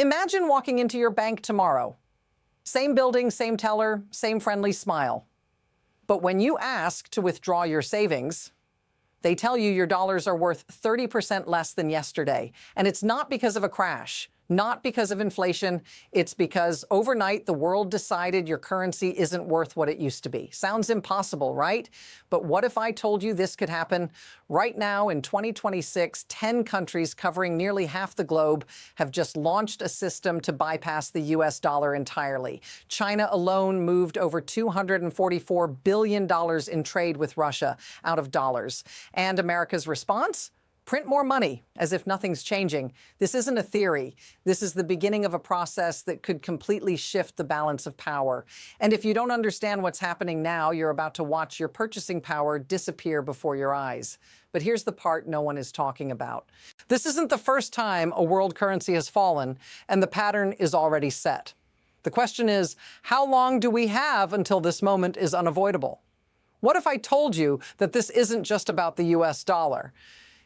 Imagine walking into your bank tomorrow. Same building, same teller, same friendly smile. But when you ask to withdraw your savings, they tell you your dollars are worth 30% less than yesterday. And it's not because of a crash, not because of inflation. It's because overnight the world decided your currency isn't worth what it used to be. Sounds impossible, right? But what if I told you this could happen? Right now in 2026, 10 countries covering nearly half the globe have just launched a system to bypass the US dollar entirely. China alone moved over $244 billion in trade with Russia out of dollars. And America's response? Print more money, as if nothing's changing. This isn't a theory. This is the beginning of a process that could completely shift the balance of power. And if you don't understand what's happening now, you're about to watch your purchasing power disappear before your eyes. But here's the part no one is talking about. This isn't the first time a world currency has fallen, and the pattern is already set. The question is, how long do we have until this moment is unavoidable? What if I told you that this isn't just about the US dollar?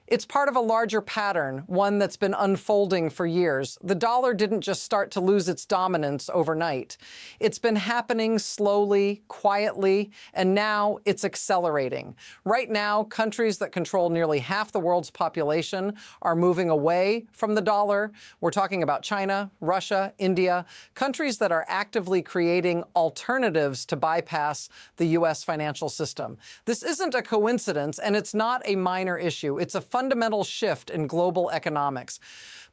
It's part of a larger pattern, one that's been unfolding for years. The dollar didn't just start to lose its dominance overnight. It's been happening slowly, quietly, and now it's accelerating. Right now, countries that control nearly half the world's population are moving away from the dollar. We're talking about China, Russia, India, countries that are actively creating alternatives to bypass the US financial system. This isn't a coincidence, and it's not a minor issue. It's a fundamental shift in global economics.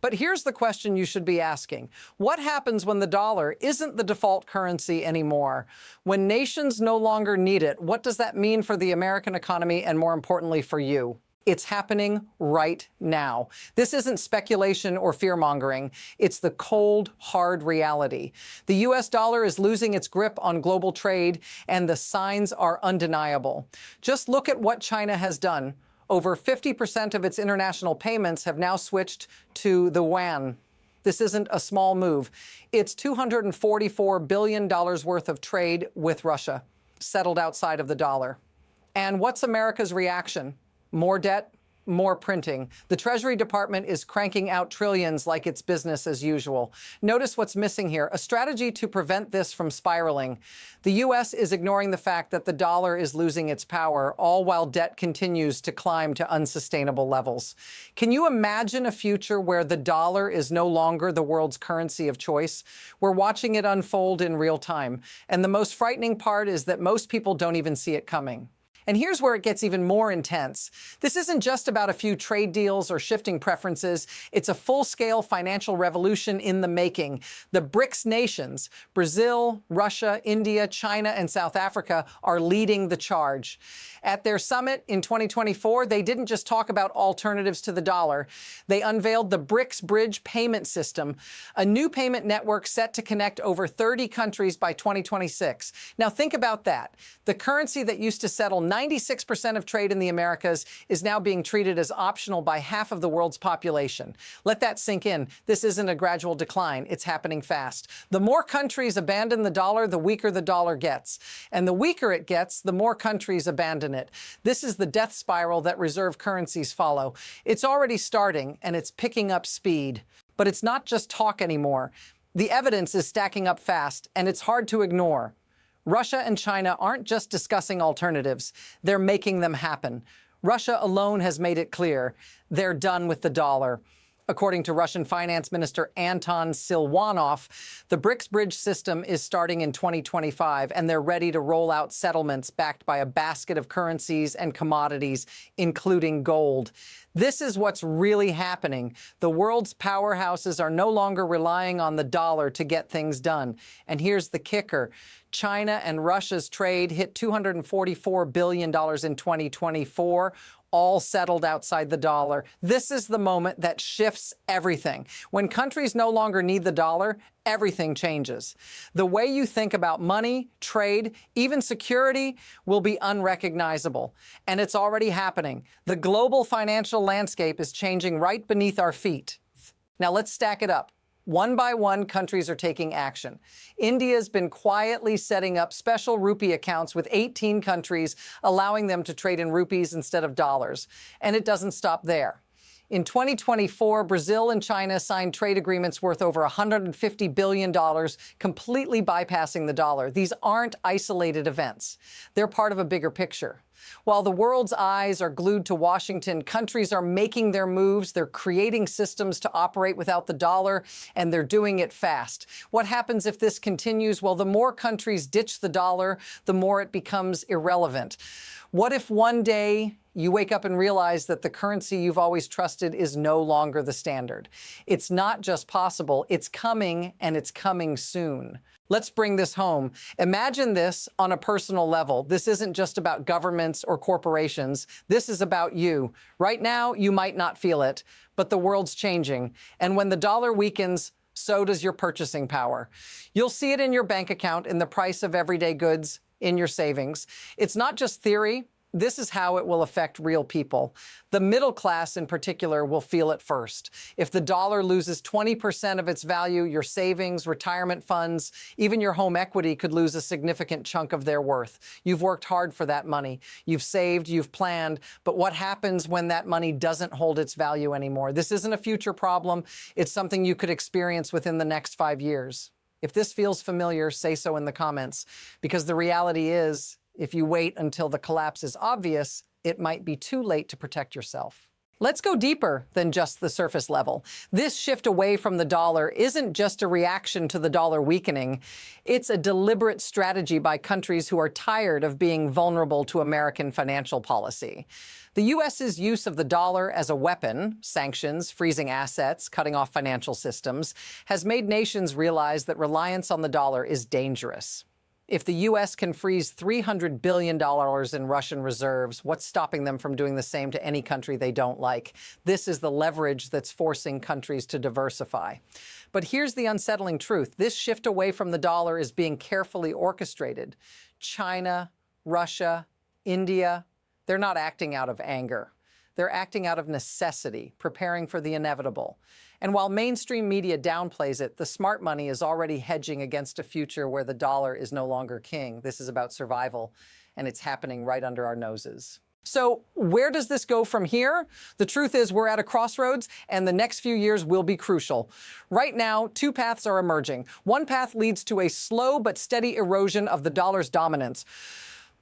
But here's the question you should be asking. What happens when the dollar isn't the default currency anymore? When nations no longer need it, what does that mean for the American economy and, more importantly, for you? It's happening right now. This isn't speculation or fear-mongering. It's the cold, hard reality. The US dollar is losing its grip on global trade, and the signs are undeniable. Just look at what China has done. Over 50% of its international payments have now switched to the yuan. This isn't a small move. It's $244 billion worth of trade with Russia, settled outside of the dollar. And what's America's reaction? More debt, more printing. The Treasury Department is cranking out trillions like it's business as usual. Notice what's missing here, a strategy to prevent this from spiraling. The U.S. is ignoring the fact that the dollar is losing its power, all while debt continues to climb to unsustainable levels. Can you imagine a future where the dollar is no longer the world's currency of choice? We're watching it unfold in real time. And the most frightening part is that most people don't even see it coming. And here's where it gets even more intense. This isn't just about a few trade deals or shifting preferences. It's a full-scale financial revolution in the making. The BRICS nations, Brazil, Russia, India, China, and South Africa, are leading the charge. At their summit in 2024, they didn't just talk about alternatives to the dollar. They unveiled the BRICS Bridge Payment System, a new payment network set to connect over 30 countries by 2026. Now think about that. The currency that used to settle 96% of trade in the Americas is now being treated as optional by half of the world's population. Let that sink in. This isn't a gradual decline. It's happening fast. The more countries abandon the dollar, the weaker the dollar gets. And the weaker it gets, the more countries abandon it. This is the death spiral that reserve currencies follow. It's already starting, and it's picking up speed. But it's not just talk anymore. The evidence is stacking up fast, and it's hard to ignore. Russia and China aren't just discussing alternatives, they're making them happen. Russia alone has made it clear they're done with the dollar. According to Russian Finance Minister Anton Silvanov, the BRICS Bridge system is starting in 2025, and they're ready to roll out settlements backed by a basket of currencies and commodities, including gold. This is what's really happening. The world's powerhouses are no longer relying on the dollar to get things done. And here's the kicker. China and Russia's trade hit $244 billion in 2024, all settled outside the dollar. This is the moment that shifts everything. When countries no longer need the dollar, everything changes. The way you think about money, trade, even security will be unrecognizable. And it's already happening. The global financial landscape is changing right beneath our feet. Now let's stack it up. One by one, countries are taking action. India's been quietly setting up special rupee accounts with 18 countries, allowing them to trade in rupees instead of dollars. And it doesn't stop there. In 2024, Brazil and China signed trade agreements worth over $150 billion, completely bypassing the dollar. These aren't isolated events. They're part of a bigger picture. While the world's eyes are glued to Washington, countries are making their moves. They're creating systems to operate without the dollar, and they're doing it fast. What happens if this continues? Well, the more countries ditch the dollar, the more it becomes irrelevant. What if one day you wake up and realize that the currency you've always trusted is no longer the standard? It's not just possible, it's coming, and it's coming soon. Let's bring this home. Imagine this on a personal level. This isn't just about governments or corporations. This is about you. Right now, you might not feel it, but the world's changing. And when the dollar weakens, so does your purchasing power. You'll see it in your bank account, in the price of everyday goods, in your savings. It's not just theory. This is how it will affect real people. The middle class in particular will feel it first. If the dollar loses 20% of its value, your savings, retirement funds, even your home equity could lose a significant chunk of their worth. You've worked hard for that money. You've saved, you've planned, but what happens when that money doesn't hold its value anymore? This isn't a future problem. It's something you could experience within the next 5 years. If this feels familiar, say so in the comments, because the reality is, if you wait until the collapse is obvious, it might be too late to protect yourself. Let's go deeper than just the surface level. This shift away from the dollar isn't just a reaction to the dollar weakening. It's a deliberate strategy by countries who are tired of being vulnerable to American financial policy. The U.S.'s use of the dollar as a weapon, sanctions, freezing assets, cutting off financial systems, has made nations realize that reliance on the dollar is dangerous. If the U.S. can freeze $300 billion in Russian reserves, what's stopping them from doing the same to any country they don't like? This is the leverage that's forcing countries to diversify. But here's the unsettling truth. This shift away from the dollar is being carefully orchestrated. China, Russia, India, they're not acting out of anger. They're acting out of necessity, preparing for the inevitable. And while mainstream media downplays it, the smart money is already hedging against a future where the dollar is no longer king. This is about survival, and it's happening right under our noses. So where does this go from here? The truth is we're at a crossroads, and the next few years will be crucial. Right now, two paths are emerging. One path leads to a slow but steady erosion of the dollar's dominance.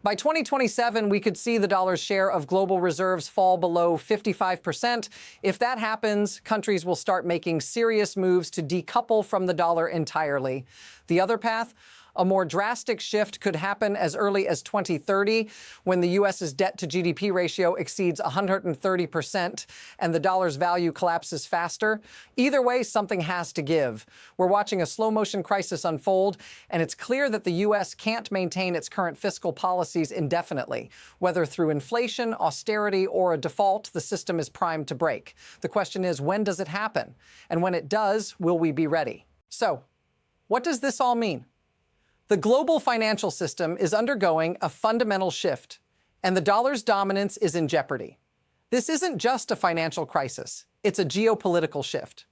By 2027, we could see the dollar's share of global reserves fall below 55%. If that happens, countries will start making serious moves to decouple from the dollar entirely. The other path? A more drastic shift could happen as early as 2030, when the U.S.'s debt to GDP ratio exceeds 130% and the dollar's value collapses faster. Either way, something has to give. We're watching a slow-motion crisis unfold, and it's clear that the U.S. can't maintain its current fiscal policies indefinitely. Whether through inflation, austerity, or a default, the system is primed to break. The question is, when does it happen? And when it does, will we be ready? So, what does this all mean? The global financial system is undergoing a fundamental shift, and the dollar's dominance is in jeopardy. This isn't just a financial crisis, it's a geopolitical shift.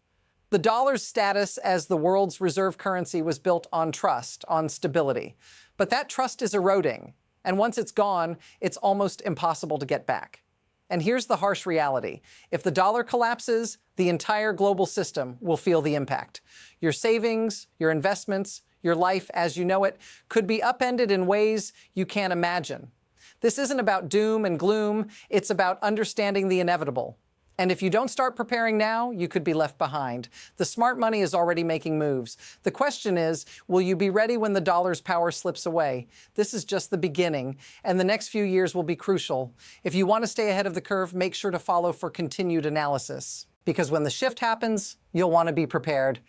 The dollar's status as the world's reserve currency was built on trust, on stability. But that trust is eroding, and once it's gone, it's almost impossible to get back. And here's the harsh reality. If the dollar collapses, the entire global system will feel the impact. Your savings, your investments, your life as you know it could be upended in ways you can't imagine. This isn't about doom and gloom. It's about understanding the inevitable. And if you don't start preparing now, you could be left behind. The smart money is already making moves. The question is, will you be ready when the dollar's power slips away? This is just the beginning, and the next few years will be crucial. If you want to stay ahead of the curve, make sure to follow for continued analysis. Because when the shift happens, you'll want to be prepared.